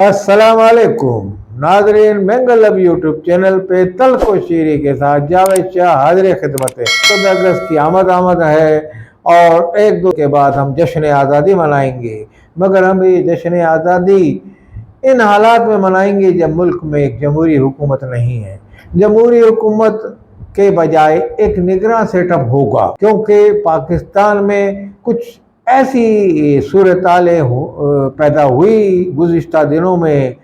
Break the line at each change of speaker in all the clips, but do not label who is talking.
अस्सलाम वालेकुम नाजरीन, मैंगल अब यूट्यूब चैनल पे तल्ख व शीरी के साथ जावेद शाह हाजिर खिदमत है। 14 अगस्त की आमद है और एक दो के बाद हम जश्न आज़ादी मनाएंगे, मगर हम ये जश्न आज़ादी इन हालात में मनाएंगे जब मुल्क में एक जमहूरी हुकूमत नहीं है। जमहूरी हुकूमत के बजाय एक निगरान सेटअप होगा, क्योंकि पाकिस्तान में कुछ ऐसी सूरतालें पैदा हुई गुज़िश्ता दिनों में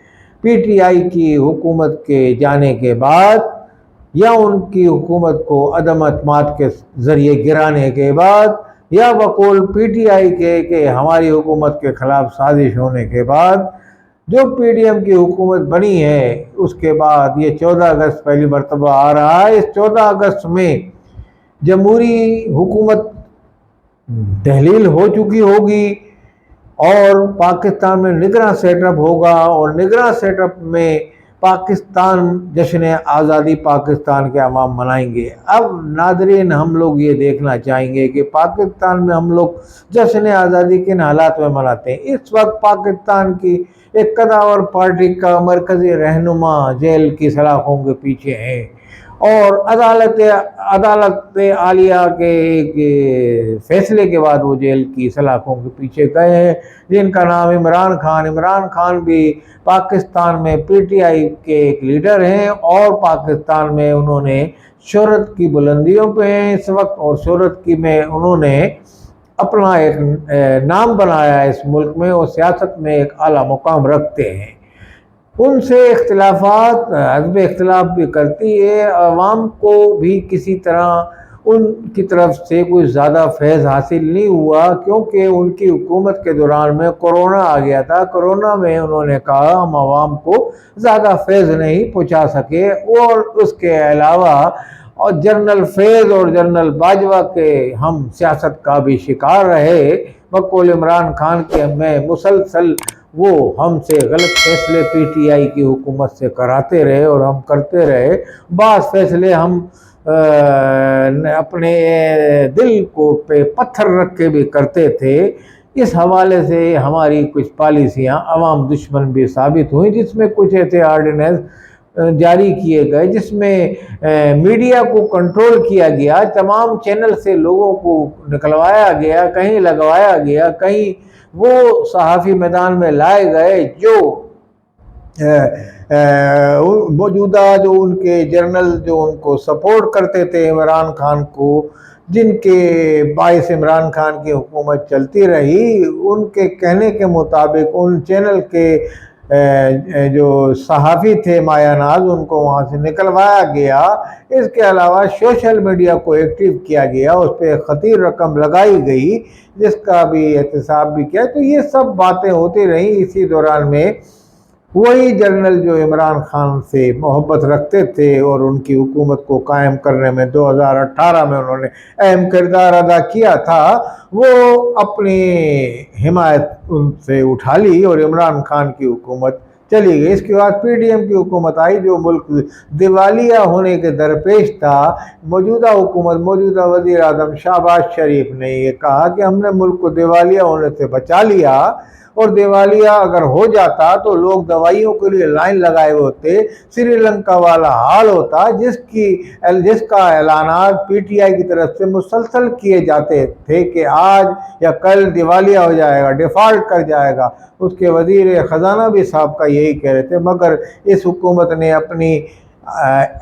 पीटीआई की हुकूमत के जाने के बाद, या उनकी हुकूमत को अदम अतमाद के ज़रिए गिराने के बाद, या बकौल पीटीआई के हमारी हुकूमत के ख़िलाफ़ साजिश होने के बाद जो पीडीएम की हुकूमत बनी है, उसके बाद ये 14 अगस्त पहली मरतबा आ रहा है। इस 14 अगस्त में जमहूरी हुकूमत तहलील हो चुकी होगी और पाकिस्तान में निगरान सेटअप होगा, और निगरान सेटअप में पाकिस्तान जश्न आज़ादी पाकिस्तान के अवाम मनाएंगे। अब नादरीन, हम लोग ये देखना चाहेंगे कि पाकिस्तान में हम लोग जश्न आज़ादी किन हालात में मनाते हैं। इस वक्त पाकिस्तान की एक कदावर पार्टी का मरकज़ी रहनुमा जेल की सलाखों के पीछे है, और अदालत आलिया के एक फैसले के बाद वो जेल की सलाखों के पीछे गए हैं, जिनका नाम इमरान खान भी पाकिस्तान में पीटीआई के एक लीडर हैं, और पाकिस्तान में उन्होंने शोहरत की बुलंदियों पे हैं इस वक्त, और शोहरत की में उन्होंने अपना एक नाम बनाया है इस मुल्क में, और सियासत में एक आला मुकाम रखते हैं। उनसे इख्तिलाफात हज़ब इख्तिलाफ भी करती है। अवाम को भी किसी तरह उनकी तरफ से कोई ज़्यादा फैज़ हासिल नहीं हुआ, क्योंकि उनकी हुकूमत के दौरान में कोरोना आ गया था। कोरोना में उन्होंने कहा हम आवाम को ज़्यादा फैज़ नहीं पहुँचा सके, और उसके अलावा और जनरल फैज़ और जनरल बाजवा के हम सियासत का भी शिकार रहे। बकौल इमरान खान के में मुसलसल वो हमसे गलत फैसले पीटीआई की हुकूमत से कराते रहे और हम करते रहे। बाज़ फैसले हम अपने दिल को पे पत्थर रख के भी करते थे। इस हवाले से हमारी कुछ पॉलिसियाँ अवाम दुश्मन भी साबित हुई, जिसमें कुछ ऐसे आर्डिनेंस जारी किए गए जिसमें मीडिया को कंट्रोल किया गया, तमाम चैनल से लोगों को निकलवाया गया, कहीं लगवाया गया, कहीं वो सहाफ़ी मैदान में लाए गए जो मौजूदा जो उनके जर्नल जो उनको सपोर्ट करते थे इमरान खान को, जिनके बाइस इमरान खान की हुकूमत चलती रही, उनके कहने के मुताबिक उन चैनल के जो सहाफ़ी थे मायानाज, उनको वहाँ से निकलवाया गया। इसके अलावा सोशल मीडिया को एक्टिव किया गया, उस पर खतीर रकम लगाई गई, जिसका भी एहतसाब भी किया। तो ये सब बातें होती रही। इसी दौरान में वही जनरल जो इमरान खान से मोहब्बत रखते थे और उनकी हुकूमत को कायम करने में 2018 में उन्होंने अहम किरदार अदा किया था, वो अपनी हिमायत उनसे उठा ली और इमरान खान की हुकूमत चली गई। इसके बाद पीडीएम की हुकूमत आई, जो मुल्क दिवालिया होने के दरपेश था। मौजूदा हुकूमत, मौजूदा वज़ीर आज़म शहबाज शरीफ ने ये कहा कि हमने मुल्क को दिवालिया होने से बचा लिया, और दिवालिया अगर हो जाता तो लोग दवाइयों के लिए लाइन लगाए होते, श्रीलंका वाला हाल होता, जिसका ऐलानात पीटीआई की तरफ से मुसलसल किए जाते थे कि आज या कल दिवालिया हो जाएगा, डिफ़ॉल्ट कर जाएगा। उसके वज़ीर ख़जाना भी साहब का यही कह रहे थे, मगर इस हुकूमत ने अपनी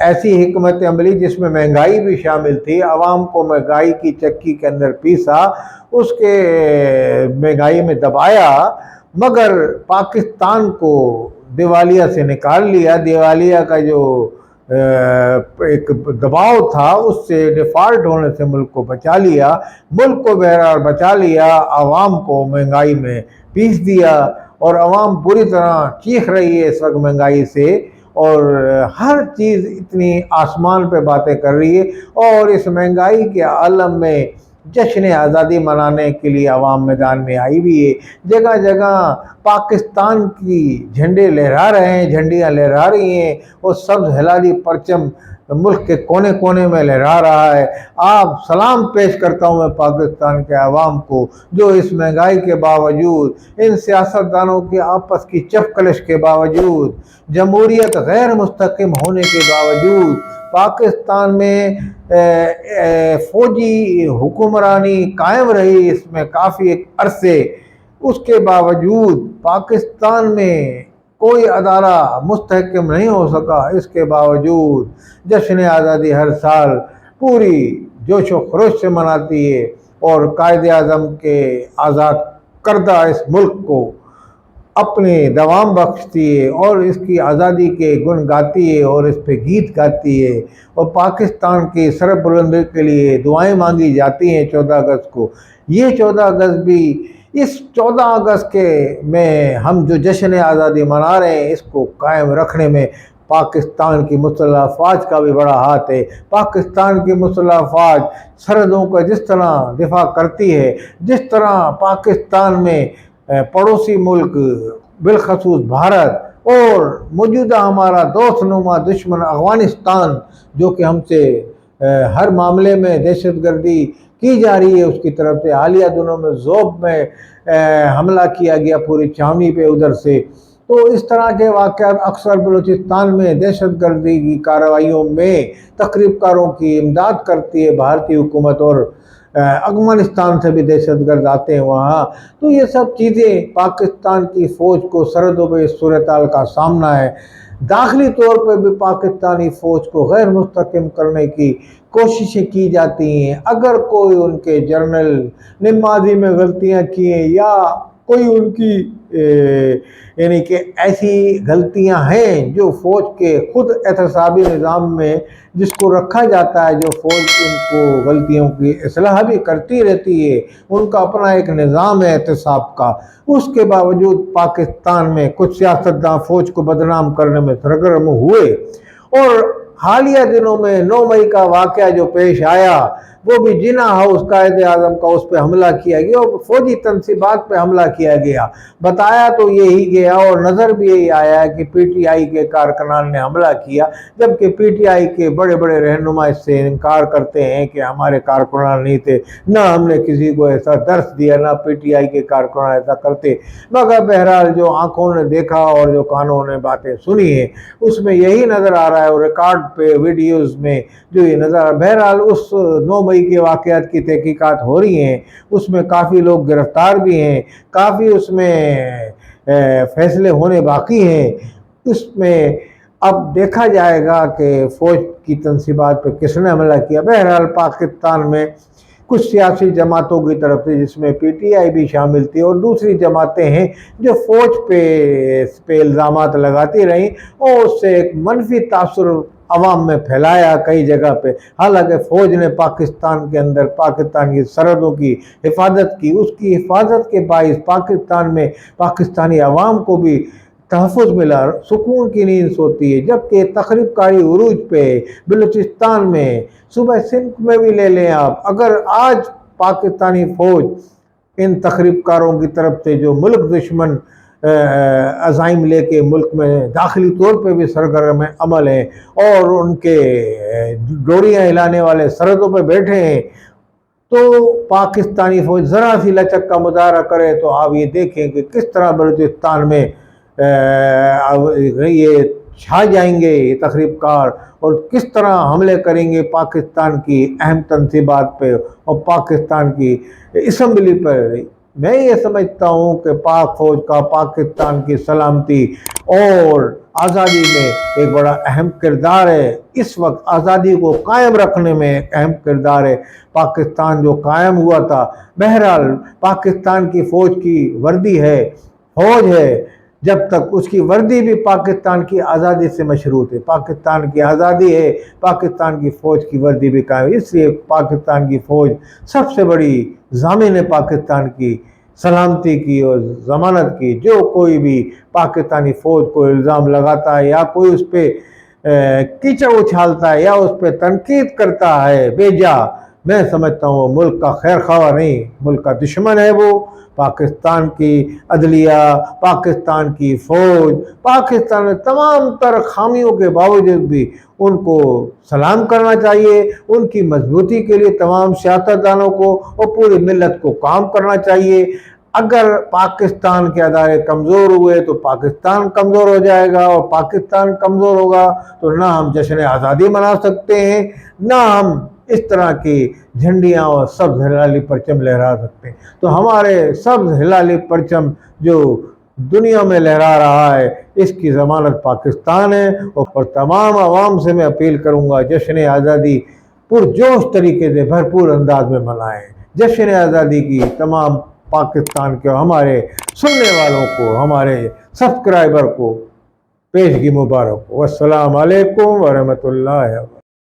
ऐसी हिकमत अमली जिसमें महंगाई भी शामिल थी, आवाम को महंगाई की चक्की के अंदर पीसा, उसके महंगाई में दबाया, मगर पाकिस्तान को दिवालिया से निकाल लिया। दिवालिया का जो एक दबाव था, उससे डिफ़ॉल्ट होने से मुल्क को बचा लिया, मुल्क को बहरहाल बचा लिया, आवाम को महंगाई में पीस दिया, और आवाम पूरी तरह चीख रही है इस वक्त महंगाई से, और हर चीज़ इतनी आसमान पे बातें कर रही है। और इस महंगाई के आलम में जश्न आज़ादी मनाने के लिए आवाम मैदान में आई हुई है। जगह जगह पाकिस्तान की झंडे लहरा रहे हैं, झंडियाँ लहरा रही हैं और सब्ज हिलाली परचम मुल्क के कोने कोने में लहरा रहा है। आप सलाम पेश करता हूँ मैं पाकिस्तान के अवाम को, जो इस महंगाई के बावजूद, इन सियासतदानों की आपस की चपकलिश के बावजूद, जमहूरियत गैर मुस्तकिम होने के बावजूद, पाकिस्तान में फौजी हुक्मरानी कायम रही इसमें काफ़ी एक अरसे, उसके बावजूद पाकिस्तान में कोई अदारा मुस्तहकम नहीं हो सका। इसके बावजूद जश्न आज़ादी हर साल पूरी जोश व खरोश से मनाती है और कायदे आज़म के आज़ाद करदा इस मुल्क को अपने दवाम बख्शती है और इसकी आज़ादी के गुण गाती है और इस पे गीत गाती है और पाकिस्तान की सरबुलंदी के लिए दुआएं मांगी जाती हैं 14 अगस्त को। ये 14 अगस्त भी, इस 14 अगस्त के में हम जो जश्न आज़ादी मना रहे हैं, इसको कायम रखने में पाकिस्तान की मुसल्लह अफ़वाज का भी बड़ा हाथ है। पाकिस्तान की मुसल्लह अफ़वाज सरहदों का जिस तरह दिफा करती है, जिस तरह पाकिस्तान में पड़ोसी मुल्क बिलखसूस भारत और मौजूदा हमारा दोस्तनुमा दुश्मन अफ़गानिस्तान, जो कि हमसे हर मामले में दहशतगर्दी की जा रही है उसकी तरफ से, हालिया दिनों में ज़ोब में हमला किया गया पूरी छावनी पे उधर से। तो इस तरह के वाक़यात अक्सर बलूचिस्तान में दहशतगर्दी की कार्रवाइयों में तकरीबकारों की इमदाद करती है भारतीय हुकूमत और अफगानिस्तान से भी दहशतगर्द आते हैं वहाँ। तो ये सब चीज़ें पाकिस्तान की फ़ौज को सरहदों पर इस सूरत हाल का सामना है। दाखिली तौर पर भी पाकिस्तानी फ़ौज को गैर मुस्तहकम करने की कोशिशें की जाती हैं। अगर कोई उनके जनरल ने माजी में गलतियाँ की हैं या कोई उनकी यानी कि ऐसी गलतियां हैं जो फ़ौज के खुद एहतसाबी निज़ाम में जिसको रखा जाता है, जो फ़ौज उनको गलतियों की इस्लाह भी करती रहती है, उनका अपना एक निज़ाम है एहतसाब का, उसके बावजूद पाकिस्तान में कुछ सियासतदान फ़ौज को बदनाम करने में सरगर्म हुए। और हालिया दिनों में 9 मई का वाक़या जो पेश आया, वो भी जिना हाउस कायदे आज़म का, उस पर हमला किया गया और फौजी तनसीबात पे हमला किया गया। बताया तो यही गया और नज़र भी यही आया है कि पीटीआई के कारकुनान ने हमला किया, जबकि पीटीआई के बड़े बड़े रहनुमा इससे इनकार करते हैं कि हमारे कारकुनान नहीं थे, ना हमने किसी को ऐसा दर्स दिया, ना पीटीआई के कारकुनान ऐसा करते। मगर बहरहाल जो आँखों ने देखा और जो कानों ने बातें सुनी है, उसमें यही नज़र आ रहा है और रिकॉर्ड पे वीडियोज़ में जो ये नज़र। बहरहाल उस 9 मई के वाक़यात की तहकीकात हो रही हैं, उसमें काफ़ी लोग गिरफ़्तार भी हैं, काफ़ी उसमें फैसले होने बाकी हैं। उसमें अब देखा जाएगा कि फ़ौज की तनसीबात पर किसने हमला किया। बहरहाल पाकिस्तान में कुछ सियासी जमातों की तरफ से, जिसमें पीटीआई भी शामिल थी, और दूसरी जमातें हैं जो फ़ौज पे इल्ज़ामात लगाती रहीं और उससे एक मनफी तासुर अवाम में फैलाया कई जगह पे। हालांकि फ़ौज ने पाकिस्तान के अंदर पाकिस्तान की सरहदों की हिफाजत की, उसकी हिफाजत के बाइस पाकिस्तान में पाकिस्तानी अवाम को भी तहफ़्फ़ुज़ मिला, सुकून की नींद सोती है। जबकि तखरीबकारी उरूज पे बलूचिस्तान में, सुबह सिंध में भी ले लें आप, अगर आज पाकिस्तानी फ़ौज इन तखरीबकारों की तरफ से जो मुल्क दुश्मन अज़ाइम लेके मुल्क में दाखिली तौर पे भी सरगर्म अमल है और उनके डोरियाँ हिलाने वाले सरहदों पे बैठे हैं, तो पाकिस्तानी फ़ौज ज़रा सी लचक का मुजाहरा करे तो आप ये देखें कि किस तरह बलूचिस्तान में ये छा जाएंगे ये तखरीबकार और किस तरह हमले करेंगे पाकिस्तान की अहम तनसीबात पे और पाकिस्तान की असम्बली पर। मैं ये समझता हूँ कि पाक फ़ौज का पाकिस्तान की सलामती और आज़ादी में एक बड़ा अहम किरदार है। इस वक्त आज़ादी को कायम रखने में एक अहम किरदार है। पाकिस्तान जो कायम हुआ था, बहरहाल पाकिस्तान की फ़ौज की वर्दी है, फ़ौज है, जब तक उसकी वर्दी भी पाकिस्तान की आज़ादी से मशरूत है। पाकिस्तान की आज़ादी है, पाकिस्तान की फ़ौज की वर्दी भी कायम है। इसलिए पाकिस्तान की फ़ौज सबसे बड़ी ज़ामिन है पाकिस्तान की सलामती की और ज़मानत की। जो कोई भी पाकिस्तानी फ़ौज को इल्ज़ाम लगाता है या कोई उस पर कीचड़ उछालता है या उस पर तनकीद करता है बेजा, मैं समझता हूँ मुल्क का खैर ख्वाह नहीं, मुल्क का दुश्मन है। वो पाकिस्तान की अदलिया, पाकिस्तान की फ़ौज, पाकिस्तान में तमाम तर खामियों के बावजूद भी उनको सलाम करना चाहिए। उनकी मजबूती के लिए तमाम सियासतदानों को और पूरी मिल्लत को काम करना चाहिए। अगर पाकिस्तान के अदारे कमज़ोर हुए तो पाकिस्तान कमज़ोर हो जाएगा, और पाकिस्तान कमज़ोर होगा तो ना हम जश्न आज़ादी मना सकते हैं, ना हम इस तरह की झंडियाँ और सब्ज़ हिलाली परचम लहरा सकते हैं। तो हमारे सब्ज़ हिलाली परचम जो दुनिया में लहरा रहा है, इसकी ज़मानत पाकिस्तान है। और तमाम आवाम से मैं अपील करूँगा, जश्न आज़ादी पुरजोश तरीके से भरपूर अंदाज में मनाएं। जश्न आज़ादी की तमाम पाकिस्तान के हमारे सुनने वालों को, हमारे सब्सक्राइबर को पेशगी मुबारक हो। अस्सलाम वालेकुम व रहमतुल्लाहि।